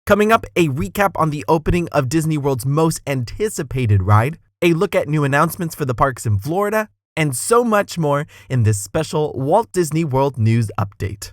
Coming up, a recap on the opening of Disney World's most anticipated ride, a look at new announcements for the parks in Florida, and so much more in this special Walt Disney World news update.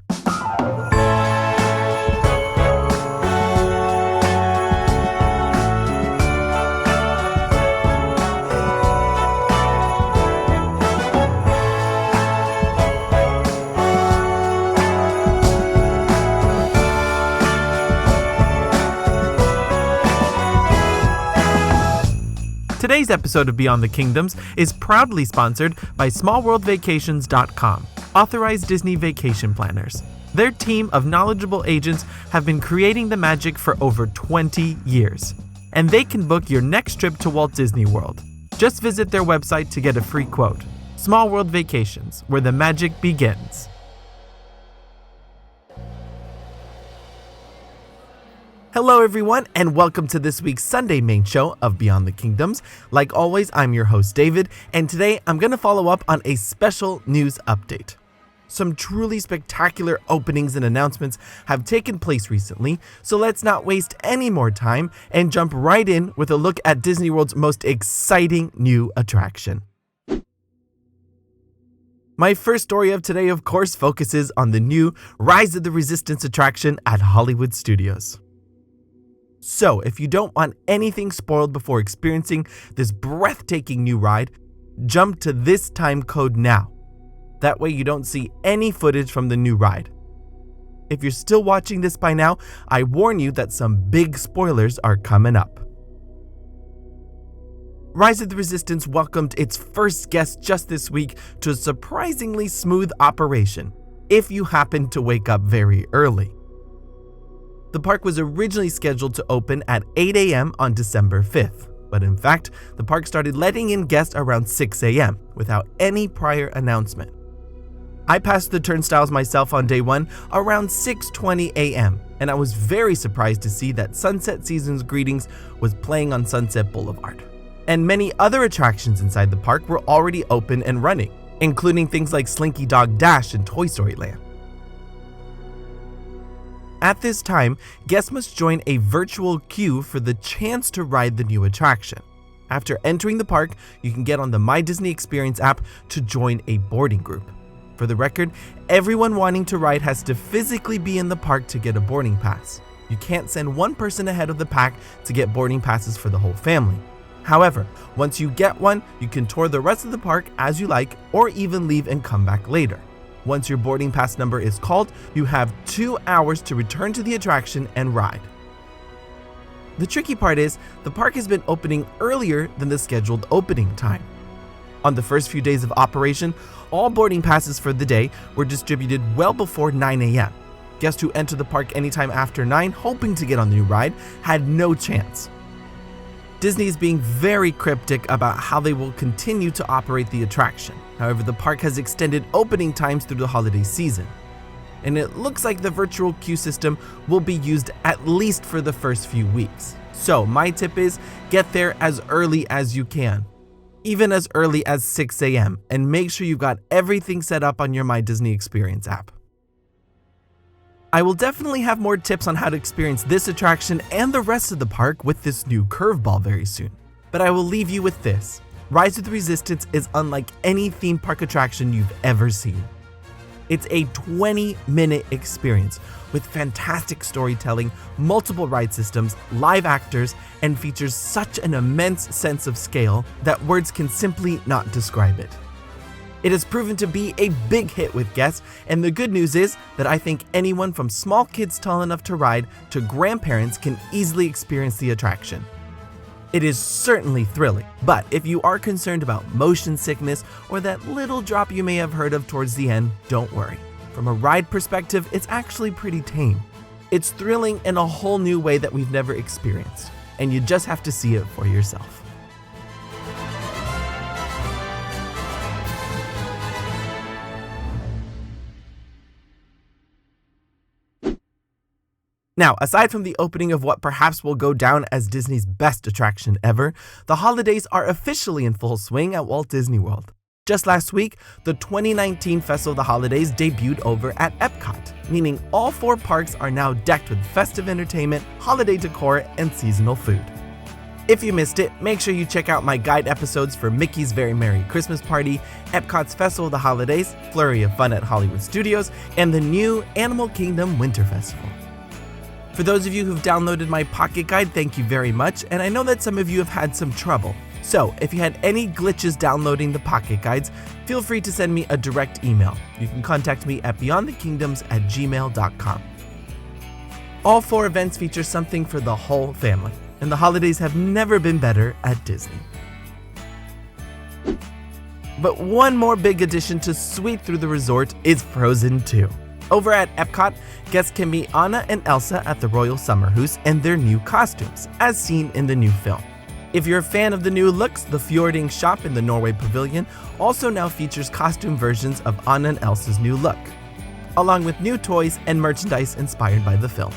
Today's episode of Beyond the Kingdoms is proudly sponsored by smallworldvacations.com, authorized Disney vacation planners. Their team of knowledgeable agents have been creating the magic for over 20 years, and they can book your next trip to Walt Disney World. Just visit their website to get a free quote. Small World Vacations, where the magic begins. Hello everyone, and welcome to this week's Sunday main show of Beyond the Kingdoms. Like always, I'm your host David, and today I'm going to follow up on a special news update. Some truly spectacular openings and announcements have taken place recently, so let's not waste any more time and jump right in with a look at Disney World's most exciting new attraction. My first story of today, of course, focuses on the new Rise of the Resistance attraction at Hollywood Studios. So, if you don't want anything spoiled before experiencing this breathtaking new ride, jump to this time code now. That way you don't see any footage from the new ride. If you're still watching this by now, I warn you that some big spoilers are coming up. Rise of the Resistance welcomed its first guest just this week to a surprisingly smooth operation, if you happen to wake up very early. The park was originally scheduled to open at 8 a.m. on December 5th, but in fact, the park started letting in guests around 6 a.m. without any prior announcement. I passed the turnstiles myself on day one around 6:20 a.m., and I was very surprised to see that Sunset Season's Greetings was playing on Sunset Boulevard. And many other attractions inside the park were already open and running, including things like Slinky Dog Dash and Toy Story Land. At this time, guests must join a virtual queue for the chance to ride the new attraction. After entering the park, you can get on the My Disney Experience app to join a boarding group. For the record, everyone wanting to ride has to physically be in the park to get a boarding pass. You can't send one person ahead of the pack to get boarding passes for the whole family. However, once you get one, you can tour the rest of the park as you like, or even leave and come back later. Once your boarding pass number is called, you have 2 hours to return to the attraction and ride. The tricky part is, the park has been opening earlier than the scheduled opening time. On the first few days of operation, all boarding passes for the day were distributed well before 9 a.m. Guests who enter the park anytime after 9 hoping to get on the new ride had no chance. Disney is being very cryptic about how they will continue to operate the attraction. However, the park has extended opening times through the holiday season, and it looks like the virtual queue system will be used at least for the first few weeks. So my tip is, get there as early as you can, even as early as 6 a.m., and make sure you got everything set up on your My Disney Experience app. I will definitely have more tips on how to experience this attraction and the rest of the park with this new curveball very soon. But I will leave you with this. Rise of the Resistance is unlike any theme park attraction you've ever seen. It's a 20-minute experience with fantastic storytelling, multiple ride systems, live actors, and features such an immense sense of scale that words can simply not describe it. It has proven to be a big hit with guests, and the good news is that I think anyone from small kids tall enough to ride to grandparents can easily experience the attraction. It is certainly thrilling, but if you are concerned about motion sickness or that little drop you may have heard of towards the end, don't worry. From a ride perspective, it's actually pretty tame. It's thrilling in a whole new way that we've never experienced, and you just have to see it for yourself. Now, aside from the opening of what perhaps will go down as Disney's best attraction ever, the holidays are officially in full swing at Walt Disney World. Just last week, the 2019 Festival of the Holidays debuted over at Epcot, meaning all 4 parks are now decked with festive entertainment, holiday decor, and seasonal food. If you missed it, make sure you check out my guide episodes for Mickey's Very Merry Christmas Party, Epcot's Festival of the Holidays, Flurry of Fun at Hollywood Studios, and the new Animal Kingdom Winter Festival. For those of you who've downloaded my Pocket Guide, thank you very much, and I know that some of you have had some trouble. So, if you had any glitches downloading the Pocket Guides, feel free to send me a direct email. You can contact me at beyondthekingdoms@gmail.com. All 4 events feature something for the whole family, and the holidays have never been better at Disney. But one more big addition to sweep through the resort is Frozen 2. Over at Epcot, guests can meet Anna and Elsa at the Royal Summer House and their new costumes, as seen in the new film. If you're a fan of the new looks, the Fjording shop in the Norway Pavilion also now features costume versions of Anna and Elsa's new look, along with new toys and merchandise inspired by the film.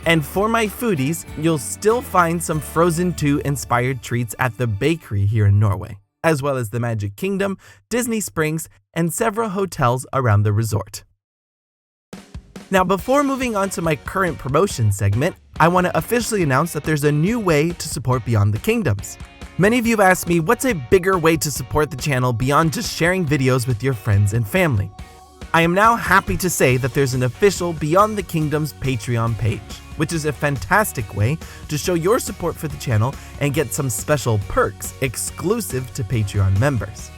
And for my foodies, you'll still find some Frozen 2 inspired treats at the bakery here in Norway, as well as the Magic Kingdom, Disney Springs, and several hotels around the resort. Now, before moving on to my current promotion segment, I want to officially announce that there's a new way to support Beyond the Kingdoms. Many of you have asked me what's a bigger way to support the channel beyond just sharing videos with your friends and family. I am now happy to say that there's an official Beyond the Kingdoms Patreon page, which is a fantastic way to show your support for the channel and get some special perks exclusive to Patreon members.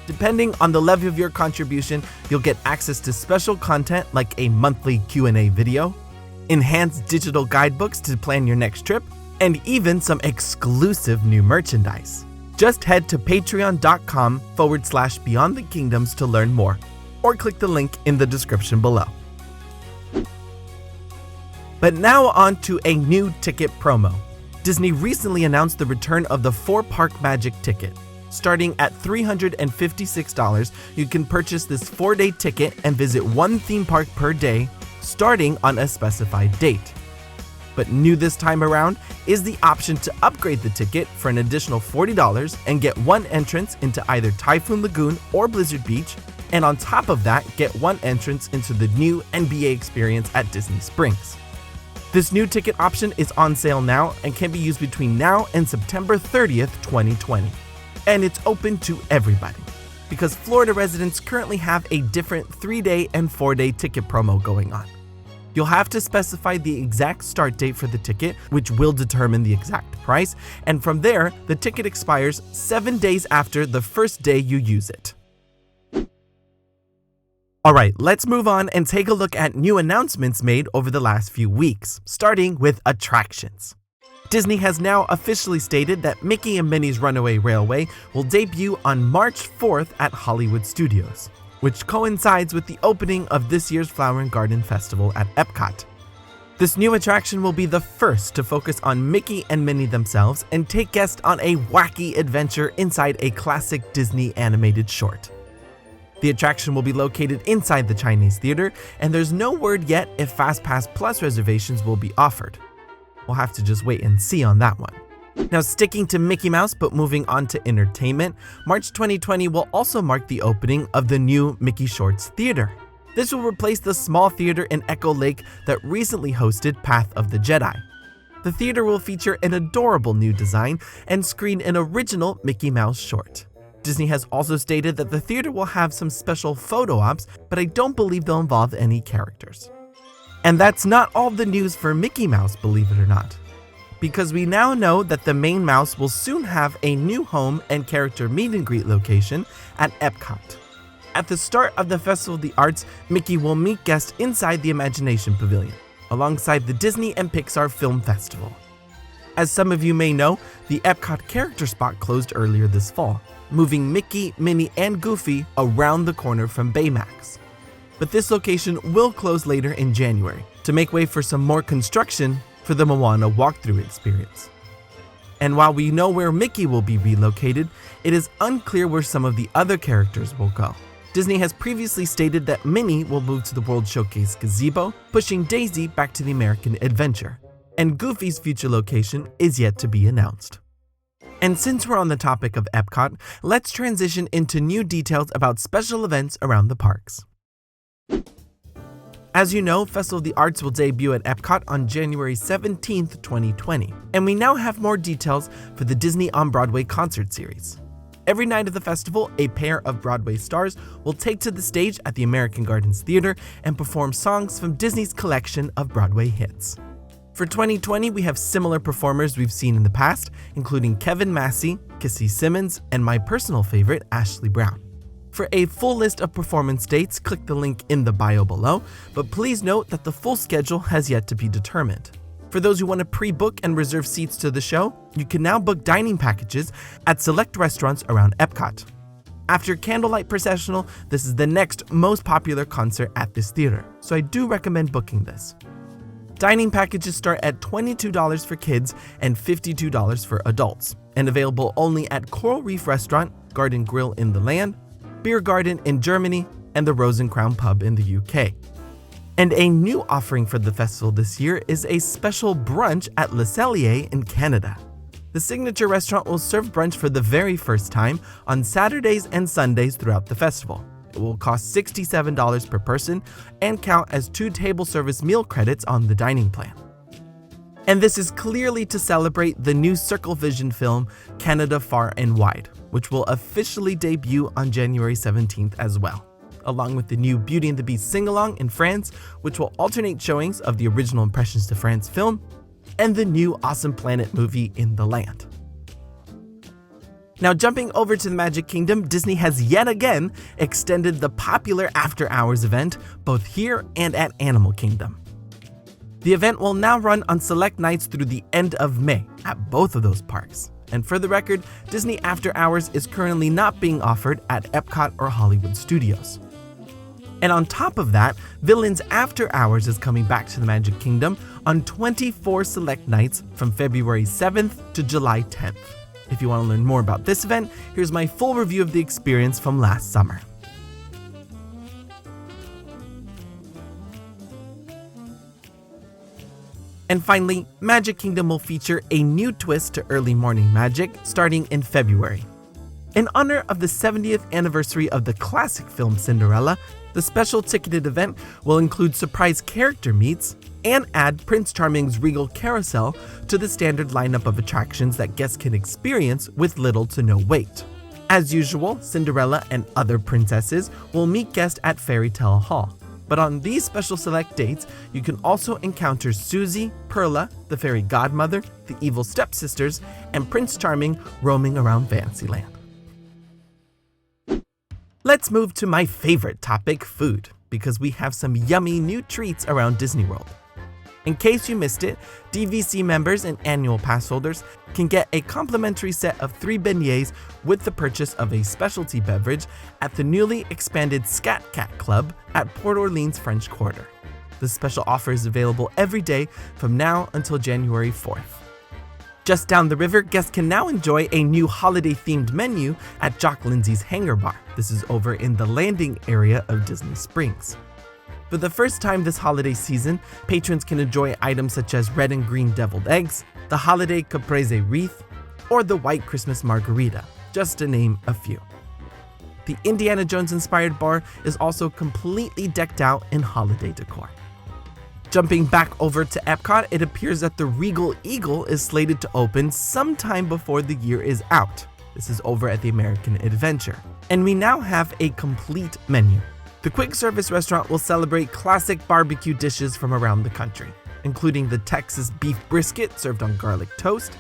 Depending on the level of your contribution, you'll get access to special content like a monthly Q&A video, enhanced digital guidebooks to plan your next trip, and even some exclusive new merchandise. Just head to patreon.com/beyondthekingdoms to learn more, or click the link in the description below. But now on to a new ticket promo. Disney recently announced the return of the 4-park Magic ticket. Starting at $356, you can purchase this 4-day ticket and visit 1 theme park per day, starting on a specified date. But new this time around is the option to upgrade the ticket for an additional $40 and get 1 entrance into either Typhoon Lagoon or Blizzard Beach, and on top of that, get 1 entrance into the new NBA experience at Disney Springs. This new ticket option is on sale now and can be used between now and September 30th, 2020. And it's open to everybody, because Florida residents currently have a different 3-day and 4-day ticket promo going on. You'll have to specify the exact start date for the ticket, which will determine the exact price, and from there, the ticket expires 7 days after the first day you use it. Alright, let's move on and take a look at new announcements made over the last few weeks, starting with attractions. Disney has now officially stated that Mickey and Minnie's Runaway Railway will debut on March 4th at Hollywood Studios, which coincides with the opening of this year's Flower and Garden Festival at Epcot. This new attraction will be the first to focus on Mickey and Minnie themselves and take guests on a wacky adventure inside a classic Disney animated short. The attraction will be located inside the Chinese Theater, and there's no word yet if FastPass Plus reservations will be offered. We'll have to just wait and see on that one. Now, sticking to Mickey Mouse but moving on to entertainment, March 2020 will also mark the opening of the new Mickey Shorts Theater. This will replace the small theater in Echo Lake that recently hosted Path of the Jedi. The theater will feature an adorable new design and screen an original Mickey Mouse short. Disney has also stated that the theater will have some special photo ops, but I don't believe they'll involve any characters. And that's not all the news for Mickey Mouse, believe it or not, because we now know that the main mouse will soon have a new home and character meet and greet location at Epcot. At the start of the Festival of the Arts, Mickey will meet guests inside the Imagination Pavilion, alongside the Disney and Pixar Film Festival. As some of you may know, the Epcot character spot closed earlier this fall, moving Mickey, Minnie, and Goofy around the corner from Baymax. But this location will close later in January to make way for some more construction for the Moana walkthrough experience. And while we know where Mickey will be relocated, it is unclear where some of the other characters will go. Disney has previously stated that Minnie will move to the World Showcase Gazebo, pushing Daisy back to the American Adventure, and Goofy's future location is yet to be announced. And since we're on the topic of Epcot, let's transition into new details about special events around the parks. As you know, Festival of the Arts will debut at Epcot on January 17th, 2020, and we now have more details for the Disney on Broadway concert series. Every night of the festival, a pair of Broadway stars will take to the stage at the American Gardens Theater and perform songs from Disney's collection of Broadway hits. For 2020, we have similar performers we've seen in the past, including Kevin Massey, Kissy Simmons, and my personal favorite, Ashley Brown. For a full list of performance dates, click the link in the bio below, but please note that the full schedule has yet to be determined. For those who want to pre-book and reserve seats to the show, you can now book dining packages at select restaurants around Epcot. After Candlelight Processional, this is the next most popular concert at this theater, so I do recommend booking this. Dining packages start at $22 for kids and $52 for adults, and available only at Coral Reef Restaurant, Garden Grill in the Land, Beer Garden in Germany, and the Rose and Crown Pub in the UK. And a new offering for the festival this year is a special brunch at Le Cellier in Canada. The signature restaurant will serve brunch for the very first time on Saturdays and Sundays throughout the festival. It will cost $67 per person and count as 2 table service meal credits on the dining plan. And this is clearly to celebrate the new Circle Vision film, Canada Far and Wide, which will officially debut on January 17th as well, along with the new Beauty and the Beast sing-along in France, which will alternate showings of the original Impressions to France film, and the new Awesome Planet movie in the land. Now jumping over to the Magic Kingdom, Disney has yet again extended the popular After Hours event, both here and at Animal Kingdom. The event will now run on select nights through the end of May at both of those parks. And for the record, Disney After Hours is currently not being offered at Epcot or Hollywood Studios. And on top of that, Villains After Hours is coming back to the Magic Kingdom on 24 select nights from February 7th to July 10th. If you want to learn more about this event, here's my full review of the experience from last summer. And finally, Magic Kingdom will feature a new twist to early morning magic starting in February. In honor of the 70th anniversary of the classic film Cinderella, the special ticketed event will include surprise character meets and add Prince Charming's Regal Carousel to the standard lineup of attractions that guests can experience with little to no wait. As usual, Cinderella and other princesses will meet guests at Fairy Tale Hall. But on these special select dates, you can also encounter Susie, Perla, the fairy godmother, the evil stepsisters, and Prince Charming roaming around Fantasyland. Let's move to my favorite topic, food, because we have some yummy new treats around Disney World. In case you missed it, DVC members and annual pass holders can get a complimentary set of 3 beignets with the purchase of a specialty beverage at the newly expanded Scat Cat Club at Port Orleans French Quarter. This special offer is available every day from now until January 4th. Just down the river, guests can now enjoy a new holiday-themed menu at Jock Lindsay's Hangar Bar. This is over in the landing area of Disney Springs. For the first time this holiday season, patrons can enjoy items such as red and green deviled eggs, the holiday caprese wreath, or the white Christmas margarita, just to name a few. The Indiana Jones-inspired bar is also completely decked out in holiday decor. Jumping back over to Epcot, it appears that the Regal Eagle is slated to open sometime before the year is out. This is over at the American Adventure. And we now have a complete menu. The quick service restaurant will celebrate classic barbecue dishes from around the country, including the Texas beef brisket served on garlic toast,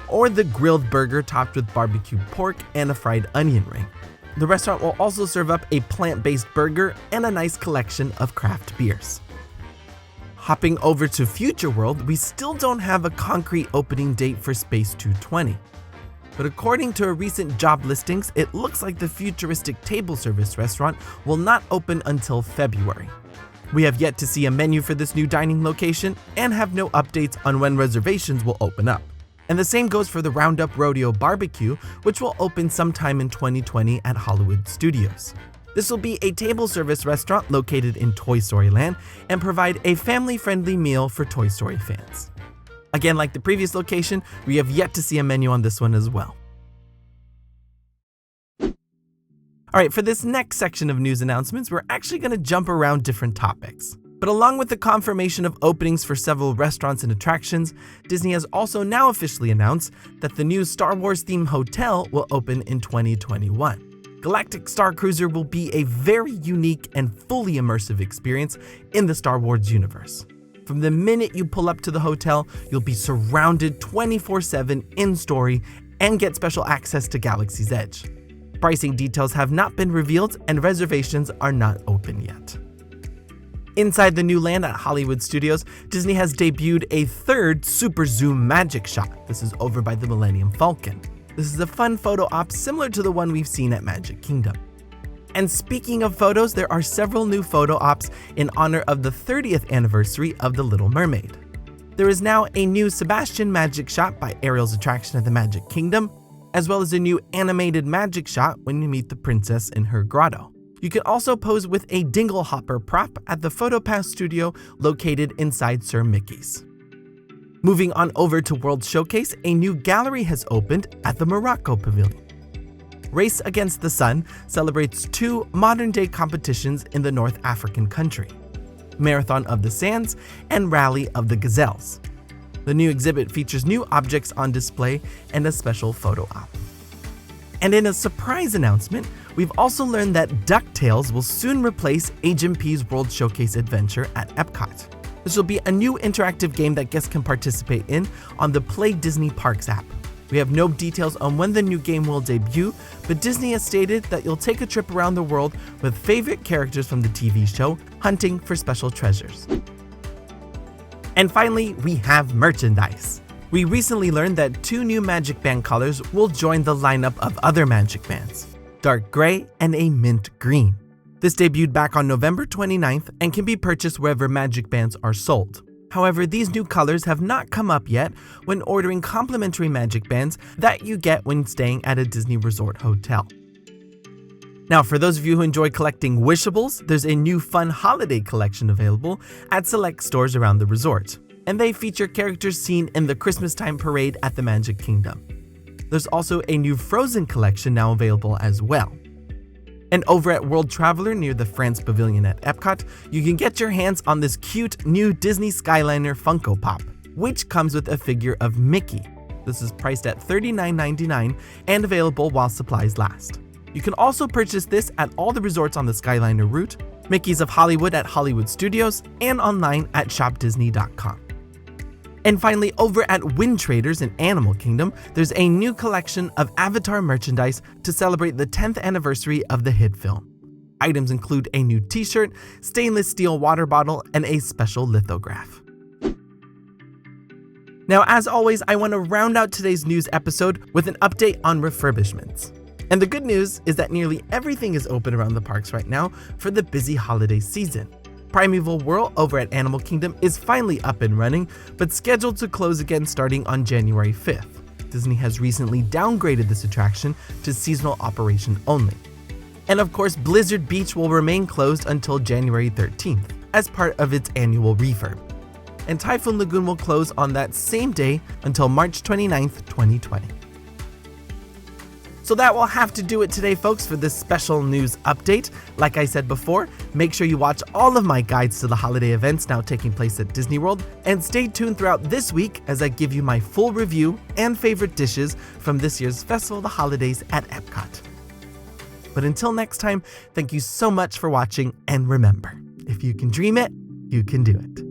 or the grilled burger topped with barbecue pork and a fried onion ring. The restaurant will also serve up a plant-based burger and a nice collection of craft beers. Hopping over to Future World, we still don't have a concrete opening date for Space 220. But according to a recent job listings, it looks like the futuristic table service restaurant will not open until February. We have yet to see a menu for this new dining location and have no updates on when reservations will open up. And the same goes for the Roundup Rodeo Barbecue, which will open sometime in 2020 at Hollywood Studios. This will be a table service restaurant located in Toy Story Land and provide a family-friendly meal for Toy Story fans. Again, like the previous location, we have yet to see a menu on this one as well. Alright, for this next section of news announcements, we're actually going to jump around different topics. But along with the confirmation of openings for several restaurants and attractions, Disney has also now officially announced that the new Star Wars themed hotel will open in 2021. Galactic Star Cruiser will be a very unique and fully immersive experience in the Star Wars universe. From the minute you pull up to the hotel, you'll be surrounded 24/7 in-story and get special access to Galaxy's Edge. Pricing details have not been revealed and reservations are not open yet. Inside the new land at Hollywood Studios, Disney has debuted a third super zoom magic shot. This is over by the Millennium Falcon. This is a fun photo op similar to the one we've seen at Magic Kingdom. And speaking of photos, there are several new photo ops in honor of the 30th anniversary of The Little Mermaid. There is now a new Sebastian magic shot by Ariel's attraction at the Magic Kingdom, as well as a new animated magic shot when you meet the princess in her grotto. You can also pose with a Dingle Hopper prop at the PhotoPass studio located inside Sir Mickey's. Moving on over to World Showcase, a new gallery has opened at the Morocco Pavilion. Race Against the Sun celebrates two modern-day competitions in the North African country, Marathon of the Sands and Rally of the Gazelles. The new exhibit features new objects on display and a special photo op. And in a surprise announcement, we've also learned that DuckTales will soon replace HMP's World Showcase adventure at Epcot. This will be a new interactive game that guests can participate in on the Play Disney Parks app. We have no details on when the new game will debut, but Disney has stated that you'll take a trip around the world with favorite characters from the TV show, hunting for special treasures. And finally, we have merchandise. We recently learned that two new Magic Band colors will join the lineup of other Magic Bands, dark gray and a mint green. This debuted back on November 29th and can be purchased wherever Magic Bands are sold. However, these new colors have not come up yet when ordering complimentary Magic Bands that you get when staying at a Disney Resort hotel. Now, for those of you who enjoy collecting wishables, there's a new fun holiday collection available at select stores around the resort, and they feature characters seen in the Christmas time parade at the Magic Kingdom. There's also a new Frozen collection now available as well. And over at World Traveler near the France Pavilion at Epcot, you can get your hands on this cute new Disney Skyliner Funko Pop, which comes with a figure of Mickey. This is priced at $39.99 and available while supplies last. You can also purchase this at all the resorts on the Skyliner route, Mickey's of Hollywood at Hollywood Studios, and online at shopdisney.com. And finally, over at Wind Traders in Animal Kingdom, there's a new collection of Avatar merchandise to celebrate the 10th anniversary of the hit film. Items include a new t-shirt, stainless steel water bottle, and a special lithograph. Now, as always, I want to round out today's news episode with an update on refurbishments. And the good news is that nearly everything is open around the parks right now for the busy holiday season. Primeval Whirl over at Animal Kingdom is finally up and running, but scheduled to close again starting on January 5th. Disney has recently downgraded this attraction to seasonal operation only. And of course, Blizzard Beach will remain closed until January 13th as part of its annual refurb. And Typhoon Lagoon will close on that same day until March 29th, 2020. So that will have to do it today, folks, for this special news update. Like I said before, make sure you watch all of my guides to the holiday events now taking place at Disney World, and stay tuned throughout this week as I give you my full review and favorite dishes from this year's Festival of the Holidays at Epcot. But until next time, thank you so much for watching, and remember, if you can dream it, you can do it.